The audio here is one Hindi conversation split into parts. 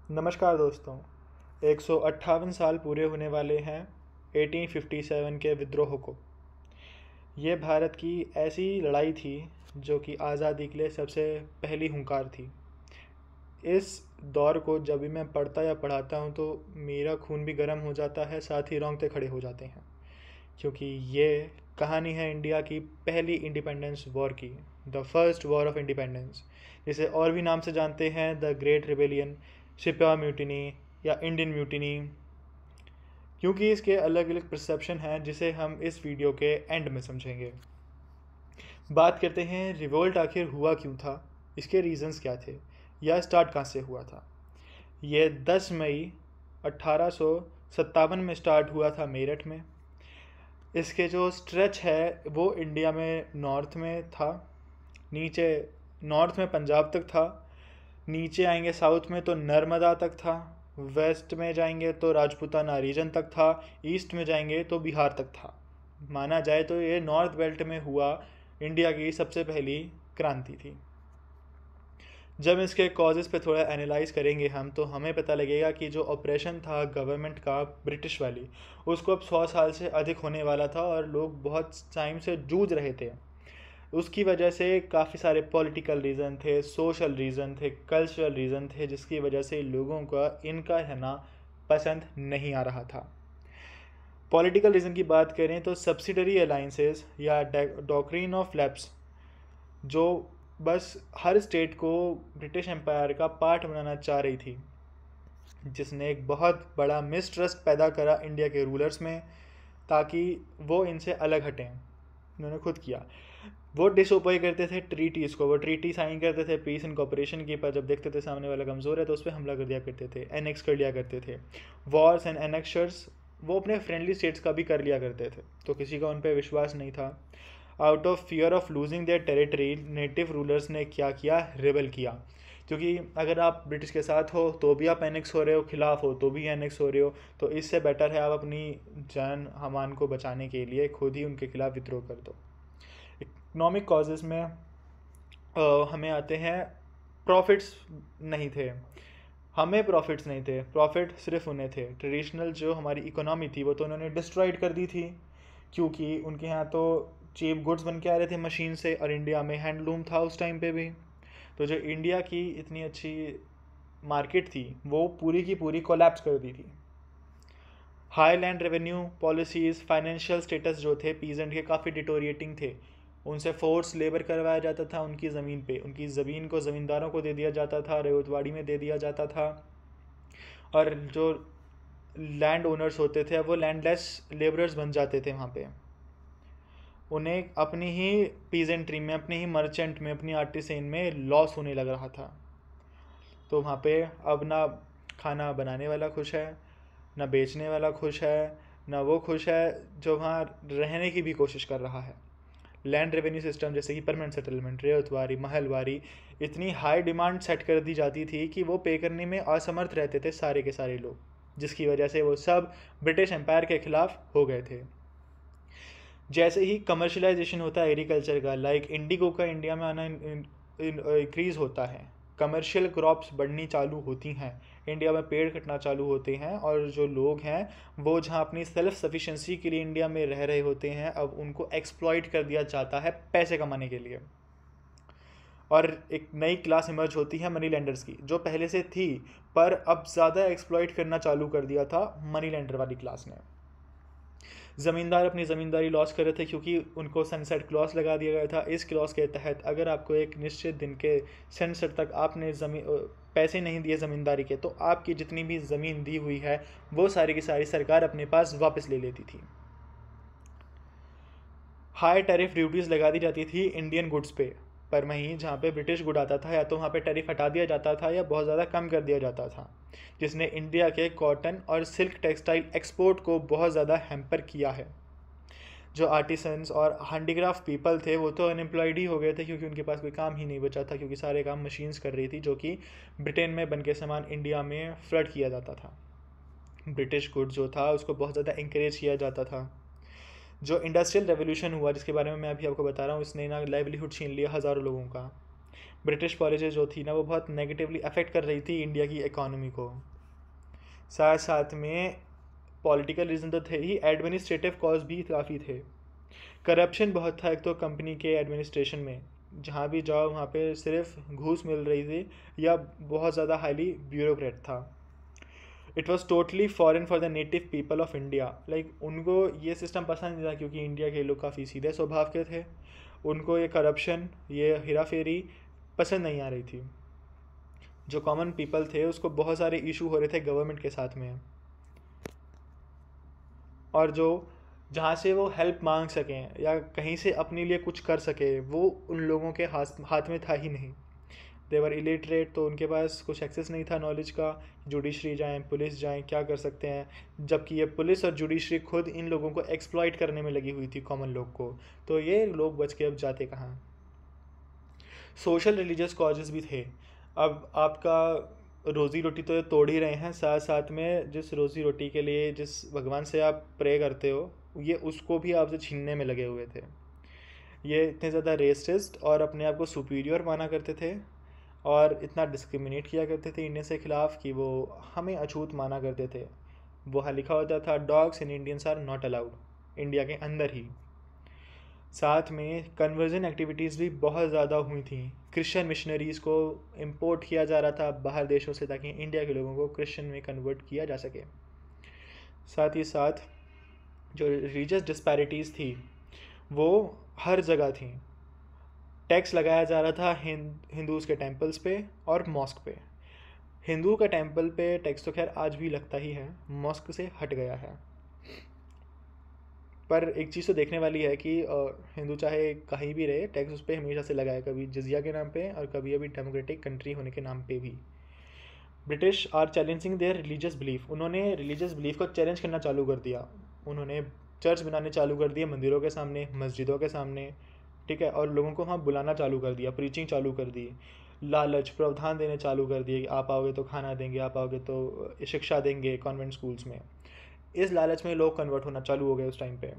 नमस्कार दोस्तों। 158 साल पूरे होने वाले हैं 1857 के विद्रोह को। ये भारत की ऐसी लड़ाई थी जो कि आज़ादी के लिए सबसे पहली हुंकार थी। इस दौर को जब भी मैं पढ़ता या पढ़ाता हूँ तो मेरा खून भी गर्म हो जाता है, साथ ही रोंगटे खड़े हो जाते हैं, क्योंकि ये कहानी है इंडिया की पहली इंडिपेंडेंस वॉर की, the first war of independence, जिसे और भी नाम से जानते हैं द ग्रेट रिबेलियन, सिपाही म्यूटिनी या इंडियन म्यूटिनी, क्योंकि इसके अलग अलग परसेप्शन हैं जिसे हम इस वीडियो के एंड में समझेंगे। बात करते हैं रिवोल्ट आखिर हुआ क्यों था, इसके रीजंस क्या थे, या स्टार्ट कहाँ से हुआ था। ये 10 मई 1857 में स्टार्ट हुआ था मेरठ में। इसके जो स्ट्रेच है वो इंडिया में नॉर्थ में था, नीचे नॉर्थ में पंजाब तक था, नीचे आएंगे साउथ में तो नर्मदा तक था, वेस्ट में जाएंगे तो राजपूताना रीजन तक था, ईस्ट में जाएंगे तो बिहार तक था। माना जाए तो ये नॉर्थ बेल्ट में हुआ इंडिया की सबसे पहली क्रांति थी। जब इसके कॉजेज़ पे थोड़ा एनालाइज करेंगे हम तो हमें पता लगेगा कि जो ऑपरेशन था गवर्नमेंट का ब्रिटिश वाली, उसको अब 100 साल से अधिक होने वाला था और लोग बहुत टाइम से जूझ रहे थे। उसकी वजह से काफ़ी सारे पॉलिटिकल रीज़न थे, सोशल रीज़न थे, कल्चरल रीज़न थे, जिसकी वजह से लोगों का इनका रहना पसंद नहीं आ रहा था। पॉलिटिकल रीज़न की बात करें तो सब्सिडरी अलाइंसेस या डॉक्ट्रिन ऑफ लैप्स, जो बस हर स्टेट को ब्रिटिश एम्पायर का पार्ट बनाना चाह रही थी, जिसने एक बहुत बड़ा मिसट्रस्ट पैदा करा इंडिया के रूलर्स में, ताकि वो इनसे अलग हटें। उन्होंने खुद किया, वो डिसओबे करते थे ट्रीटीज़ को, वो ट्रीटी साइन करते थे पीस एंड कॉपरेशन की, पर जब देखते थे सामने वाला कमज़ोर है तो उस पर हमला कर दिया करते थे, एनेक्स कर लिया करते थे। वॉर्स एंड एनेक्शर्स वो अपने फ्रेंडली स्टेट्स का भी कर लिया करते थे, तो किसी का उन पर विश्वास नहीं था। Out of fear of losing their territory, native rulers ने क्या किया, रेबल किया। क्योंकि अगर आप ब्रिटिश के साथ हो तो भी आप एनेक्स हो रहे हो, खिलाफ हो तो भी एनेक्स हो रहे हो, तो इससे बेटर है आप अपनी जान हमान को बचाने के लिए खुद ही उनके खिलाफ विद्रोह कर दो। इकोनॉमिक कॉजेज़ में हमें आते हैं, प्रॉफिट्स नहीं थे, हमें प्रॉफिट्स नहीं थे, प्रॉफिट सिर्फ उन्हें थे। ट्रेडिशनल जो हमारी इकोनॉमी थी वो तो उन्होंने डिस्ट्रॉयड कर दी थी, क्योंकि उनके यहाँ तो चीप गुड्स बन के आ रहे थे मशीन से, और इंडिया में हैंडलूम था उस टाइम पे भी। तो जो इंडिया की इतनी अच्छी मार्केट थी वो पूरी की पूरी कोलैप्स कर दी थी। High land revenue policies, financial status जो थे पीजेंट के काफ़ी डिटोरिएटिंग थे, उनसे फोर्स लेबर करवाया जाता था उनकी ज़मीन पे, उनकी ज़मीन को ज़मींदारों को दे दिया जाता था, रेवतवाड़ी में दे दिया जाता था, और जो लैंड ओनर्स होते थे वो लैंडलेस लेबरर्स बन जाते थे वहाँ पे। उन्हें अपनी ही पीजेंट्री में, अपनी ही मर्चेंट में, अपनी आर्टिसन में लॉस होने लग रहा था। तो वहाँ पे अब ना खाना बनाने वाला खुश है, ना बेचने वाला खुश है, ना वो खुश है जो वहाँ रहने की भी कोशिश कर रहा है। लैंड रेवेन्यू सिस्टम जैसे कि परमानेंट सेटलमेंट, रेतवारी, महलवारी, इतनी हाई डिमांड सेट कर दी जाती थी कि वो पे करने में असमर्थ रहते थे सारे के सारे लोग, जिसकी वजह से वो सब ब्रिटिश एम्पायर के खिलाफ हो गए थे। जैसे ही कमर्शलाइजेशन होता है एग्रीकल्चर का, लाइक इंडिगो का इंडिया में आना इंक्रीज़ होता है, कमर्शियल क्रॉप्स बढ़नी चालू होती हैं, इंडिया में पेड़ कटना चालू होते हैं, और जो लोग हैं वो जहाँ अपनी सेल्फ सफिशेंसी के लिए इंडिया में रह रहे होते हैं, अब उनको एक्सप्लॉइट कर दिया जाता है पैसे कमाने के लिए। और एक नई क्लास इमर्ज होती है मनी लैंडर्स की, जो पहले से थी पर अब ज़्यादा एक्सप्लॉइट करना चालू कर दिया था मनी लैंडर वाली क्लास ने। ज़मींदार अपनी ज़मींदारी लॉस कर रहे थे क्योंकि उनको सनसेट क्लॉज लगा दिया गया था। इस क्लॉज के तहत अगर आपको एक निश्चित दिन के सनसेट तक आपने पैसे नहीं दिए ज़मींदारी के, तो आपकी जितनी भी ज़मीन दी हुई है वो सारी की सारी सरकार अपने पास वापस ले लेती थी। हाई टैरिफ ड्यूटीज़ लगा दी जाती थी इंडियन गुड्स पे, पर वहीं जहाँ पे ब्रिटिश गुड आता था या तो वहाँ पे टैरिफ हटा दिया जाता था या बहुत ज़्यादा कम कर दिया जाता था, जिसने इंडिया के कॉटन और सिल्क टेक्सटाइल एक्सपोर्ट को बहुत ज़्यादा हैम्पर किया है। जो आर्टिसंस और हैंडीक्राफ्ट पीपल थे वो तो अनएम्प्लॉयड ही हो गए थे, क्योंकि उनके पास कोई काम ही नहीं बचा था, क्योंकि सारे काम मशीन्स कर रही थी, जो कि ब्रिटेन में बन के सामान इंडिया में फ्लड किया जाता था। ब्रिटिश गुड जो था उसको बहुत ज़्यादा इंकरेज किया जाता था। जो इंडस्ट्रियल रेवोल्यूशन हुआ जिसके बारे में मैं अभी आपको बता रहा हूँ, इसने ना लाइवलीहुड छीन लिया हज़ारों लोगों का। ब्रिटिश पॉलिसी जो थी ना वो बहुत नेगेटिवली अफेक्ट कर रही थी इंडिया की इकोनॉमी को। साथ साथ में पॉलिटिकल रीज़न तो थे ही, एडमिनिस्ट्रेटिव कॉज भी काफ़ी थे। करप्शन बहुत था एक तो कंपनी के एडमिनिस्ट्रेशन में, जहाँ भी जाओ वहाँ पे सिर्फ घूस मिल रही थी या बहुत ज़्यादा हाईली ब्यूरोक्रेट था। It was totally foreign for the native people of India. Like उनको ये सिस्टम पसंद नहीं था क्योंकि इंडिया के लोग काफ़ी सीधे स्वभाव के थे। उनको ये करप्शन, ये हेरा फेरी पसंद नहीं आ रही थी। जो कॉमन पीपल थे उसको बहुत सारे इशू हो रहे थे गवर्नमेंट के साथ में, और जो जहाँ से वो हेल्प मांग सकें या कहीं से अपने लिए कुछ कर सके वो उन लोगों के हाथ में था ही नहीं। देवर इलिटरेट, तो उनके पास कुछ एक्सेस नहीं था नॉलेज का। जुडिशरी जाएं, पुलिस जाएं, क्या कर सकते हैं, जबकि ये पुलिस और जुडिशरी खुद इन लोगों को एक्सप्लॉइट करने में लगी हुई थी कॉमन लोग को। तो ये लोग बच के अब जाते कहाँ। सोशल रिलीजियस कॉजेज़ भी थे। अब आपका रोज़ी रोटी तो ये तोड़ ही रहे हैं, साथ साथ में जिस रोज़ी रोटी के लिए जिस भगवान से आप प्रे करते हो ये उसको भी आपसे छीनने में लगे हुए थे। ये इतने ज़्यादा रेसिस्ट और अपने आप को सुपीरियर माना करते थे और इतना डिस्क्रिमिनेट किया करते थे इंडियंस के ख़िलाफ़ कि वो हमें अछूत माना करते थे। वहाँ लिखा होता था dogs in Indians are not allowed, India के अंदर ही। साथ में कन्वर्जन एक्टिविटीज़ भी बहुत ज़्यादा हुई थी। क्रिश्चियन मिशनरीज़ को इंपोर्ट किया जा रहा था बाहर देशों से ताकि इंडिया के लोगों को क्रिश्चियन में कन्वर्ट किया जा सके। साथ ही साथ जो रिलीजियस डिस्पैरिटीज़ थी वो हर जगह थी। टैक्स लगाया जा रहा था हिंदूज़ के टेम्पल्स पे और मॉस्क पे। हिंदू का टेम्पल पे टैक्स तो खैर आज भी लगता ही है, मॉस्क से हट गया है। पर एक चीज़ तो देखने वाली है कि हिंदू चाहे कहीं भी रहे टैक्स उस पर हमेशा से लगाए, कभी जजिया के नाम पे और कभी अभी डेमोक्रेटिक कंट्री होने के नाम पे भी। British are challenging their religious belief, उन्होंने रिलीजियस बिलीफ को चैलेंज करना चालू कर दिया। उन्होंने चर्च बनाने चालू कर दिए मंदिरों के सामने, मस्जिदों के सामने, ठीक है, और लोगों को वहाँ बुलाना चालू कर दिया, प्रीचिंग चालू कर दी, लालच प्रावधान देने चालू कर दिए कि आप आओगे तो खाना देंगे, आप आओगे तो शिक्षा देंगे कॉन्वेंट स्कूल्स में। इस लालच में लोग कन्वर्ट होना चालू हो गए उस टाइम पे।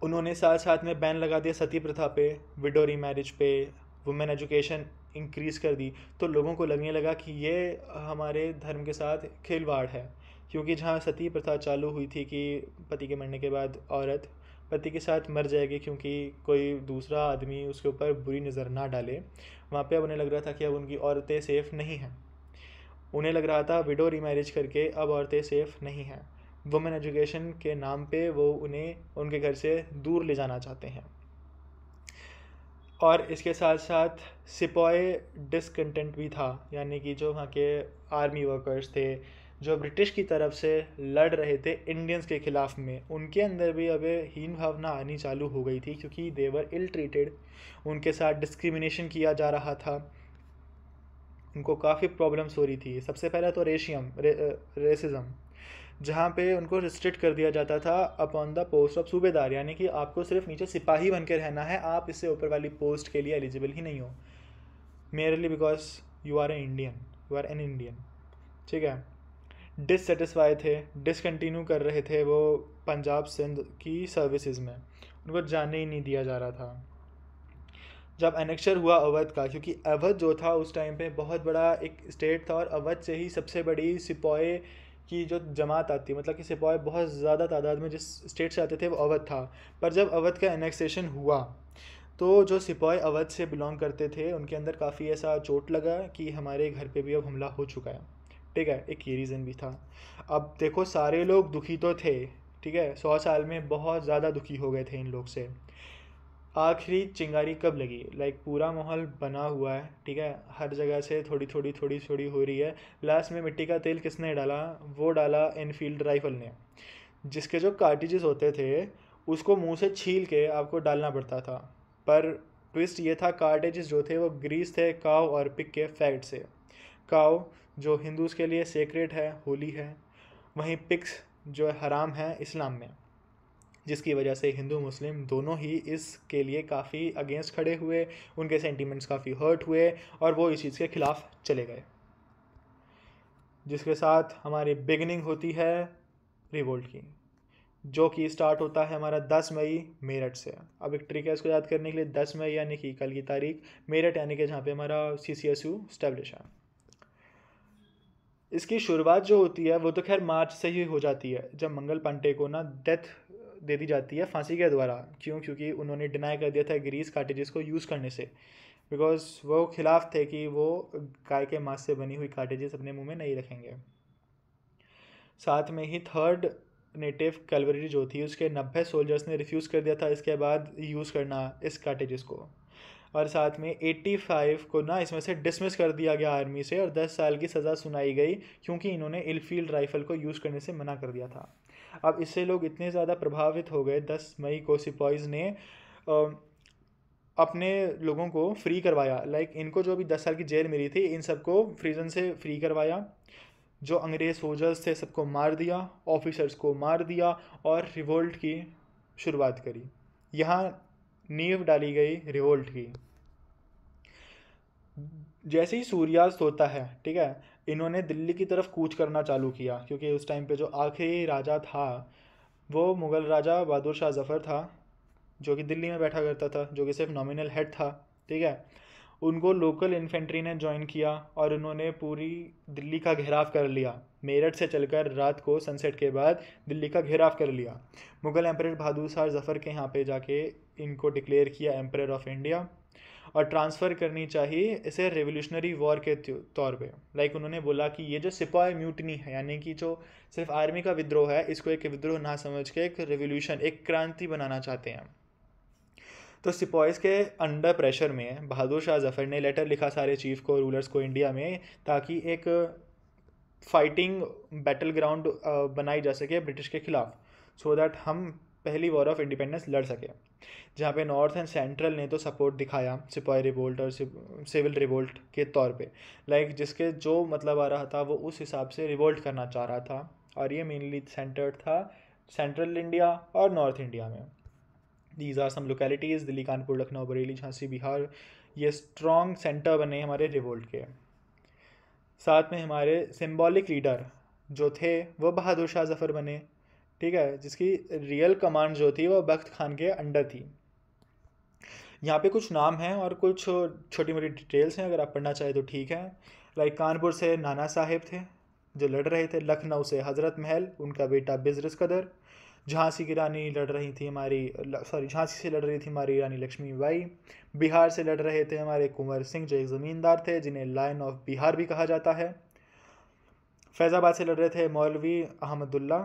उन्होंने साथ साथ में बैन लगा दिया सती प्रथा पे, विडो रीमैरिज पे, वुमेन एजुकेशन इंक्रीज़ कर दी। तो लोगों को लगने लगा कि ये हमारे धर्म के साथ खिलवाड़ है, क्योंकि जहाँ सती प्रथा चालू हुई थी कि पति के मरने के बाद औरत पति के साथ मर जाएगी क्योंकि कोई दूसरा आदमी उसके ऊपर बुरी नज़र ना डाले, वहाँ पे अब उन्हें लग रहा था कि अब उनकी औरतें सेफ़ नहीं हैं। उन्हें लग रहा था विडो रीमैरिज करके अब औरतें सेफ़ नहीं हैं। वुमेन एजुकेशन के नाम पे वो उन्हें उनके घर से दूर ले जाना चाहते हैं। और इसके साथ साथ सिपॉय डिसकंटेंट भी था, यानी कि जो वहाँ के आर्मी वर्कर्स थे जो ब्रिटिश की तरफ से लड़ रहे थे इंडियंस के ख़िलाफ़ में, उनके अंदर भी अब हीन भावना आनी चालू हो गई थी क्योंकि देवर इल ट्रीटेड, उनके साथ डिस्क्रिमिनेशन किया जा रहा था, उनको काफ़ी प्रॉब्लम्स हो रही थी। सबसे पहला तो रेसिज्म, जहाँ पे उनको रिस्ट्रिक्ट कर दिया जाता था अपॉन द पोस्ट ऑफ सूबेदार, यानी कि आपको सिर्फ नीचे सिपाही बन के रहना है, आप इससे ऊपर वाली पोस्ट के लिए एलिजिबल ही नहीं हो, merely because you are an Indian, ठीक है। डिससेटिस्फाई थे, डिसकंटिन्यू कर रहे थे वो पंजाब सिंध की सर्विसेज में, उनको जाने ही नहीं दिया जा रहा था। जब एनेक्चर हुआ अवध का, क्योंकि अवध जो था उस टाइम पे बहुत बड़ा एक स्टेट था और अवध से ही सबसे बड़ी सिपॉय की जो जमात आती, मतलब कि सिपॉय बहुत ज़्यादा तादाद में जिस स्टेट से आते थे वो अवध था। पर जब अवध का एनेक्सेशन हुआ तो जो सिपॉय अवध से बिलोंग करते थे उनके अंदर काफ़ी ऐसा चोट लगा कि हमारे घर पे भी अब हमला हो चुका है, ठीक है, एक ये रीज़न भी था। अब देखो सारे लोग दुखी तो थे, ठीक है, 100 साल में बहुत ज़्यादा दुखी हो गए थे इन लोग से। आखिरी चिंगारी कब लगी, लाइक पूरा माहौल बना हुआ है, ठीक है, हर जगह से थोड़ी हो रही है, लास्ट में मिट्टी का तेल किसने डाला, वो डाला एनफील्ड राइफल ने, जिसके जो कार्टिजेस होते थे उसको मुंह से छील के आपको डालना पड़ता था। पर ट्विस्ट ये था कार्टिजेस जो थे वो ग्रीस थे काव और पिग के फैट से। काव जो हिंदूज़ के लिए सेक्रेट है, होली है, वहीं पिग्स जो हराम है इस्लाम में, जिसकी वजह से हिंदू मुस्लिम दोनों ही इसके लिए काफ़ी अगेंस्ट खड़े हुए, उनके सेंटीमेंट्स काफ़ी हर्ट हुए और वो इस चीज़ के ख़िलाफ़ चले गए, जिसके साथ हमारी बिगनिंग होती है रिवोल्ट की। जो कि स्टार्ट होता है हमारा 10 मई मेरठ से। अब एक ट्रिक है इसको याद करने के लिए, 10 मई यानी कि कल की तारीख, मेरठ यानी कि जहाँ पे हमारा CCSU स्टैब्लिश है। इसकी शुरुआत जो होती है वो तो खैर मार्च से ही हो जाती है, जब मंगल पांडे को ना डेथ दे दी जाती है फांसी के द्वारा। क्यों? क्योंकि उन्होंने डिनाई कर दिया था ग्रीस कार्टेजेस को यूज़ करने से, बिकॉज वो खिलाफ थे कि वो गाय के मांस से बनी हुई कार्टेजेस अपने मुंह में नहीं रखेंगे। साथ में ही थर्ड नेटिव कैवलरी जो थी उसके 90 सोल्जर्स ने रिफ्यूज़ कर दिया था इसके बाद यूज़ करना इस कार्टेजेस को। और साथ में 85 को ना इसमें से डिसमिस कर दिया गया आर्मी से और 10 साल की सज़ा सुनाई गई, क्योंकि इन्होंने इलफील्ड राइफल को यूज़ करने से मना कर दिया था। अब इससे लोग इतने ज़्यादा प्रभावित हो गए, 10 मई को सिपाहीज़ ने अपने लोगों को फ्री करवाया। लाइक इनको जो भी 10 साल की जेल मिली थी, इन सबको प्रिजन से फ्री करवाया। जो अंग्रेज सोल्जर्स थे सबको मार दिया, ऑफिसर्स को मार दिया और रिवोल्ट की शुरुआत करी। यहाँ नींव डाली गई रिवोल्ट की। जैसे ही सूर्यास्त होता है, ठीक है, इन्होंने दिल्ली की तरफ कूच करना चालू किया, क्योंकि उस टाइम पे जो आखिरी राजा था वो मुग़ल राजा बहादुर शाह जफ़र था, जो कि दिल्ली में बैठा करता था, जो कि सिर्फ नॉमिनल हेड था, ठीक है। उनको लोकल इन्फेंट्री ने ज्वाइन किया और उन्होंने पूरी दिल्ली का घेराव कर लिया। मेरठ से चलकर रात को सनसेट के बाद दिल्ली का घेराव कर लिया। मुग़ल एम्परर बहादुर शाह जफ़र के यहाँ पे जाके इनको डिक्लेयर किया एम्परर ऑफ इंडिया, और ट्रांसफ़र करनी चाहिए इसे रेवोल्यूशनरी वॉर के तौर पे। लाइक उन्होंने बोला कि ये जो सिपाही म्यूटनी है, यानी कि जो सिर्फ आर्मी का विद्रोह है, इसको एक विद्रोह ना समझ के एक रेवोल्यूशन, एक क्रांति बनाना चाहते हैं। तो सिपाहीज़ के अंडर प्रेशर में बहादुर शाह जफ़र ने लेटर लिखा सारे चीफ को, रूलर्स को इंडिया में, ताकि एक फाइटिंग बैटल ग्राउंड बनाई जा सके ब्रिटिश के खिलाफ, सो दैट हम पहली वॉर ऑफ इंडिपेंडेंस लड़ सकें। जहाँ पे नॉर्थ एंड सेंट्रल ने तो सपोर्ट दिखाया सिपाही रिवोल्ट और सिविल रिवोल्ट के तौर पे, लाइक जिसके जो मतलब आ रहा था वो उस हिसाब से रिवोल्ट करना चाह रहा था। और ये मेनली सेंटर्ड था सेंट्रल इंडिया और नॉर्थ इंडिया में। These are some localities, Delhi, Kanpur, Lucknow, Bareilly, Jhansi, Bihar, ये स्ट्रॉन्ग सेंटर बने हमारे रिवोल्ट के। साथ में हमारे सिंबॉलिक लीडर जो थे वो बहादुर शाह जफ़र बने, ठीक है, जिसकी रियल कमांड जो थी वो बख्त खान के अंडर थी। यहाँ पे कुछ नाम हैं और कुछ छोटी मोटी डिटेल्स हैं, अगर आप पढ़ना चाहें तो ठीक है। लाइक कानपुर से नाना साहेब थे जो लड़ रहे थे, लखनऊ से हज़रत महल, उनका बेटा बिजरस कदर, झांसी की रानी लड़ रही थी हमारी झांसी से लड़ रही थी हमारी रानी लक्ष्मीबाई, बिहार से लड़ रहे थे हमारे कुंवर सिंह जो एक ज़मींदार थे जिन्हें लायन ऑफ बिहार भी कहा जाता है, फैज़ाबाद से लड़ रहे थे मौलवी अहमदुल्ला,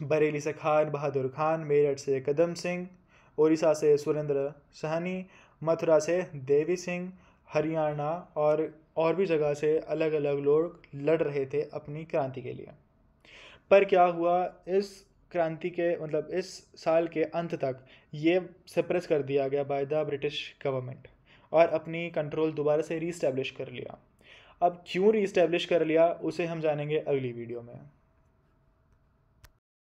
बरेली से खान बहादुर खान, मेरठ से कदम सिंह, उड़ीसा से सुरेंद्र सहनी, मथुरा से देवी सिंह, हरियाणा और भी जगह से अलग अलग लोग लड़ रहे थे अपनी क्रांति के लिए। पर क्या हुआ, इस क्रांति के मतलब इस साल के अंत तक ये सप्रेस कर दिया गया बाय द ब्रिटिश गवर्नमेंट और अपनी कंट्रोल दोबारा से रीस्टैब्लिश कर लिया। अब क्यों रीस्टैब्लिश कर लिया उसे हम जानेंगे अगली वीडियो में।